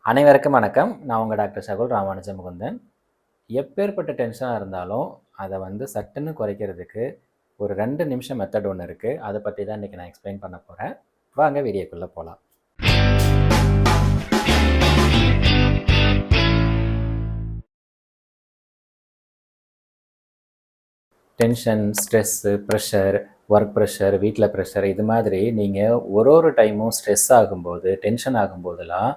அனைவருக்கும் வணக்கம். நான் உங்கள் டாக்டர் சகுல் ராமானுஜ முகுந்தன். எப்பேற்பட்ட டென்ஷனாக இருந்தாலும் அதை சட்டுன்னு குறைக்கிறதுக்கு ஒரு 2 நிமிஷம் மெத்தட் ஒன்று இருக்குது. அதை பற்றி தான் இன்றைக்கி நான் எக்ஸ்பிளைன் பண்ண போகிறேன். வாங்க வீடியோக்குள்ளே போகலாம். Tension, stress, pressure, work pressure, வீட்டில் ப்ரெஷர், இது மாதிரி நீங்கள் ஒரு டைமும் ஸ்ட்ரெஸ் ஆகும்போது, டென்ஷன் ஆகும்போதெல்லாம்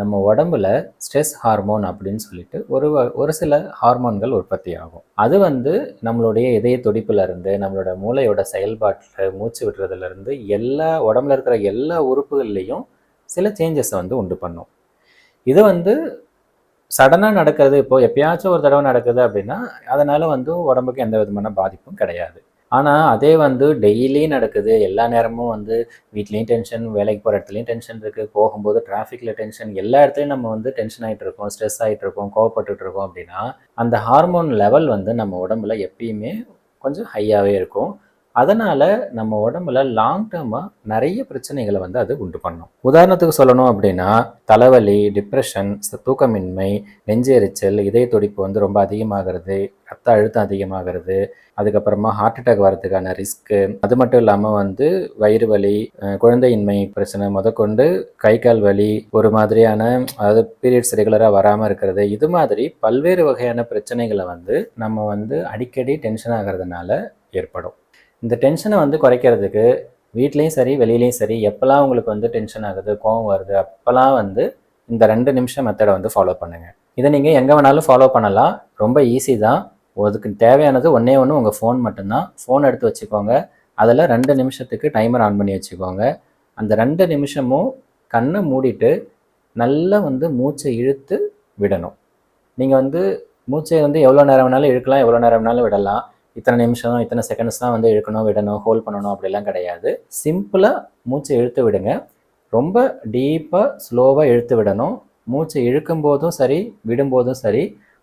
நம்ம உடம்புல ஸ்ட்ரெஸ் ஹார்மோன் அப்படின்னு சொல்லிட்டு ஒரு சில ஹார்மோன்கள் உற்பத்தி ஆகும். அது நம்மளுடைய இதய துடிப்புலேருந்து, நம்மளோட மூளையோட செயல்பாட்டில், மூச்சு விடுறதுலேருந்து எல்லா உடம்புல இருக்கிற எல்லா உறுப்புகள்லேயும் சில சேஞ்சஸை உண்டு பண்ணும். இது சடனாக நடக்கிறது. இப்போது எப்பயாச்சும் ஒரு தடவை நடக்குது அப்படின்னா அதனால் உடம்புக்கு எந்த விதமான பாதிப்பும் கிடையாது. ஆனால் அதே டெய்லி நடக்குது, எல்லா நேரமும் வீட்லேயும் டென்ஷன், வேலைக்கு போகிற இடத்துலையும் டென்ஷன் இருக்குது, போகும்போது டிராஃபிக்கில் டென்ஷன், எல்லா இடத்துலையும் நம்ம டென்ஷன் ஆகிட்டு இருக்கோம், ஸ்ட்ரெஸ் ஆகிட்டு இருக்கோம், கோவப்பட்டுட்டு இருக்கோம் அப்படின்னா அந்த ஹார்மோன் லெவல் நம்ம உடம்புல எப்பயுமே கொஞ்சம் ஹையாகவே இருக்கும். அதனால் நம்ம உடம்புல லாங் டேர்மாக நிறைய பிரச்சனைகளை அது உண்டு பண்ணும். உதாரணத்துக்கு சொல்லணும் அப்படின்னா தலைவலி, டிப்ரெஷன், தூக்கமின்மை, நெஞ்செரிச்சல், இதய துடிப்பு ரொம்ப அதிகமாகிறது, ரத்த அழுத்தம் அதிகமாகிறது, அதுக்கப்புறமா ஹார்ட் அட்டாக் வரதுக்கான ரிஸ்க்கு, அது மட்டும் இல்லாமல் வயிறு வலி, குழந்தையின்மை பிரச்சனை முதற்கொண்டு கை கால் வலி, ஒரு மாதிரியான அதாவது பீரியட்ஸ் ரெகுலராக வராமல் இருக்கிறது, இது மாதிரி பல்வேறு வகையான பிரச்சனைகளை நம்ம அடிக்கடி டென்ஷன் ஆகிறதுனால ஏற்படும். இந்த டென்ஷனை குறைக்கிறதுக்கு வீட்லேயும் சரி வெளியிலையும் சரி எப்போல்லாம் உங்களுக்கு டென்ஷன் ஆகுது, கோவம் வருது, அப்போல்லாம் இந்த 2 நிமிஷம் மெத்தடை ஃபாலோ பண்ணுங்கள். இதை நீங்கள் எங்கே வேணாலும் ஃபாலோ பண்ணலாம், ரொம்ப ஈஸி தான். அதுக்கு தேவையானது ஒன்றே ஒன்று, உங்கள் ஃபோன் மட்டும்தான். ஃபோன் எடுத்து வச்சுக்கோங்க, அதில் 2 நிமிஷத்துக்கு டைமர் ஆன் பண்ணி வச்சுக்கோங்க. அந்த 2 நிமிஷமும் கண்ணை மூடிட்டு நல்லா மூச்சை இழுத்து விடணும். நீங்கள் மூச்சை எவ்வளோ நேரம் வேணாலும் இழுக்கலாம், எவ்வளோ நேரம் வேணாலும் விடலாம். இத்தனை நிமிஷம், இத்தனை செகண்ட்ஸ் தான் இழுக்கணும், விடணும், ஹோல்ட் பண்ணணும் அப்படிலாம் கிடையாது. சிம்பிளாக மூச்சை இழுத்து விடுங்க. ரொம்ப டீப்பாக ஸ்லோவாக இழுத்து விடணும். மூச்சை இழுக்கும் போதும் சரி, விடும்போதும் சரி,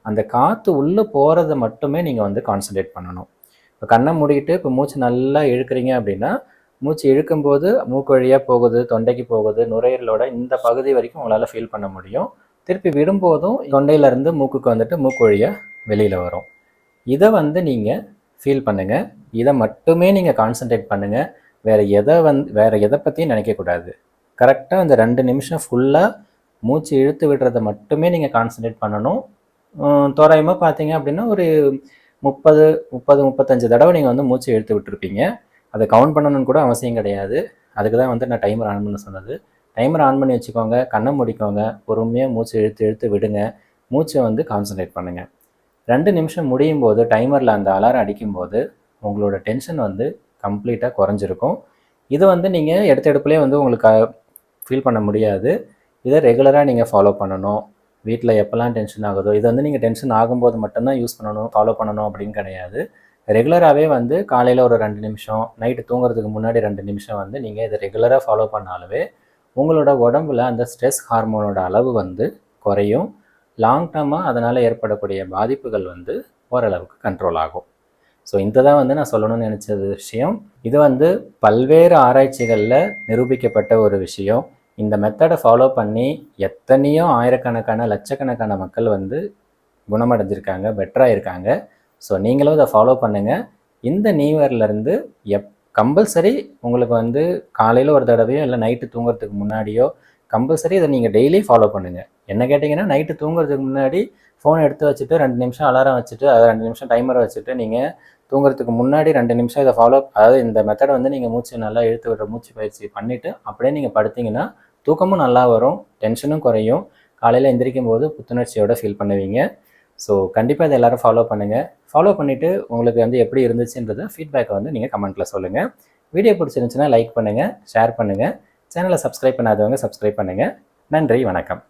அந்த காற்று உள்ளே போகிறத மட்டுமே நீங்கள் கான்சன்ட்ரேட் பண்ணணும். இப்போ கண்ணை மூடிக்கிட்டு இப்போ மூச்சு நல்லா இழுக்கிறீங்க அப்படின்னா மூச்சு இழுக்கும்போது மூக்கு வழியாக போகுது, தொண்டைக்கு போகுது, நுரையீரலோட இந்த பகுதி வரைக்கும் உங்களால் ஃபீல் பண்ண முடியும். திருப்பி விடும்போதும் தொண்டையிலேருந்து மூக்குக்கு மூக்கு வழியாக வெளியில் வரும். இதை நீங்கள் ஃபீல் பண்ணுங்கள். இதை மட்டுமே நீங்கள் கான்சன்ட்ரேட் பண்ணுங்கள். வேறு எதை பற்றியும் நினைக்கக்கூடாது. கரெக்டாக அந்த 2 நிமிஷம் ஃபுல்லாக மூச்சு இழுத்து விடுறதை மட்டுமே நீங்கள் கான்சன்ட்ரேட் பண்ணணும். தோராயமாக பார்த்தீங்க அப்படின்னா ஒரு 35 தடவை நீங்கள் மூச்சு இழுத்து விட்டுருப்பீங்க. அதை கவுண்ட் பண்ணணும்னு கூட அவசியம் கிடையாது. அதுக்கு தான் நான் டைமர் ஆன் பண்ண சொன்னது. டைமர் ஆன் பண்ணி வச்சுக்கோங்க, கண்ணை மூடிக்கோங்க, பொறுமையாக மூச்சு இழுத்து விடுங்க. மூச்சை கான்சன்ட்ரேட் பண்ணுங்கள். 2 நிமிஷம் முடியும் போது டைமரில் அந்த அலாரம் அடிக்கும்போது உங்களோட டென்ஷன் கம்ப்ளீட்டாக குறைஞ்சிருக்கும். இது நீங்கள் எடுப்புலேயே உங்களுக்கு ஃபீல் பண்ண முடியாது. இதை ரெகுலராக நீங்கள் ஃபாலோ பண்ணணும். வீட்டில் எப்போல்லாம் டென்ஷன் ஆகுதோ இது நீங்கள் டென்ஷன் ஆகும்போது மட்டும்தான் யூஸ் பண்ணணும், ஃபாலோ பண்ணணும் அப்படின்னு கிடையாது. ரெகுலராகவே காலையில் ஒரு 2 நிமிஷம், நைட்டு தூங்குறதுக்கு முன்னாடி 2 நிமிஷம் நீங்கள் இதை ரெகுலராக ஃபாலோ பண்ணாலுமே உங்களோட உடம்புல அந்த ஸ்ட்ரெஸ் ஹார்மோனோட அளவு குறையும். லாங் டேர்மாக அதனால் ஏற்படக்கூடிய பாதிப்புகள் ஓரளவுக்கு கண்ட்ரோல் ஆகும். ஸோ இந்த தான் நான் சொல்லணும்னு நினச்சது விஷயம். இது பல்வேறு ஆராய்ச்சிகளில் நிரூபிக்கப்பட்ட ஒரு விஷயம். இந்த மெத்தடை ஃபாலோ பண்ணி எத்தனையோ ஆயிரக்கணக்கான லட்சக்கணக்கான மக்கள் குணமடைஞ்சிருக்காங்க, பெட்டராக இருக்காங்க. ஸோ நீங்களும் இதை ஃபாலோ பண்ணுங்கள். இந்த நியூ இயர்லேருந்து கம்பல்சரி உங்களுக்கு காலையில் ஒரு தடவையோ இல்லை நைட்டு தூங்குறதுக்கு முன்னாடியோ கம்பல்சரி இதை நீங்கள் டெய்லி ஃபாலோ பண்ணுங்கள். என்ன கேட்டிங்கன்னா நைட்டு தூங்குறதுக்கு முன்னாடி ஃபோன் எடுத்து வச்சுட்டு 2 நிமிஷம் அலாரம் வச்சுட்டு அதை 2 நிமிஷம் டைமரை வச்சுட்டு நீங்கள் தூங்குறதுக்கு முன்னாடி 2 நிமிஷம் இதை ஃபாலோ, அதாவது இந்த மெத்தடை நீங்கள் மூச்சு நல்லா இழுத்து விடுற மூச்சு பயிற்சி பண்ணிவிட்டு அப்படியே நீங்கள் படுத்திங்கன்னா தூக்கமும் நல்லா வரும், டென்ஷனும் குறையும், காலையில் எந்திரிக்கும் போது புத்துணர்ச்சியோடு ஃபீல் பண்ணுவீங்க. ஸோ கண்டிப்பாக இதை எல்லோரும் ஃபாலோ பண்ணுங்கள். ஃபாலோ பண்ணிவிட்டு உங்களுக்கு எப்படி இருந்துச்சுன்றதை ஃபீட்பேக்கை நீங்கள் கமெண்ட்டில் சொல்லுங்கள். வீடியோ பிடிச்சிருந்துச்சுன்னா லைக் பண்ணுங்கள், ஷேர் பண்ணுங்கள். சேனலை சப்ஸ்கிரைப் பண்ணாதவங்க சப்ஸ்கிரைப் பண்ணுங்கள். நன்றி, வணக்கம்.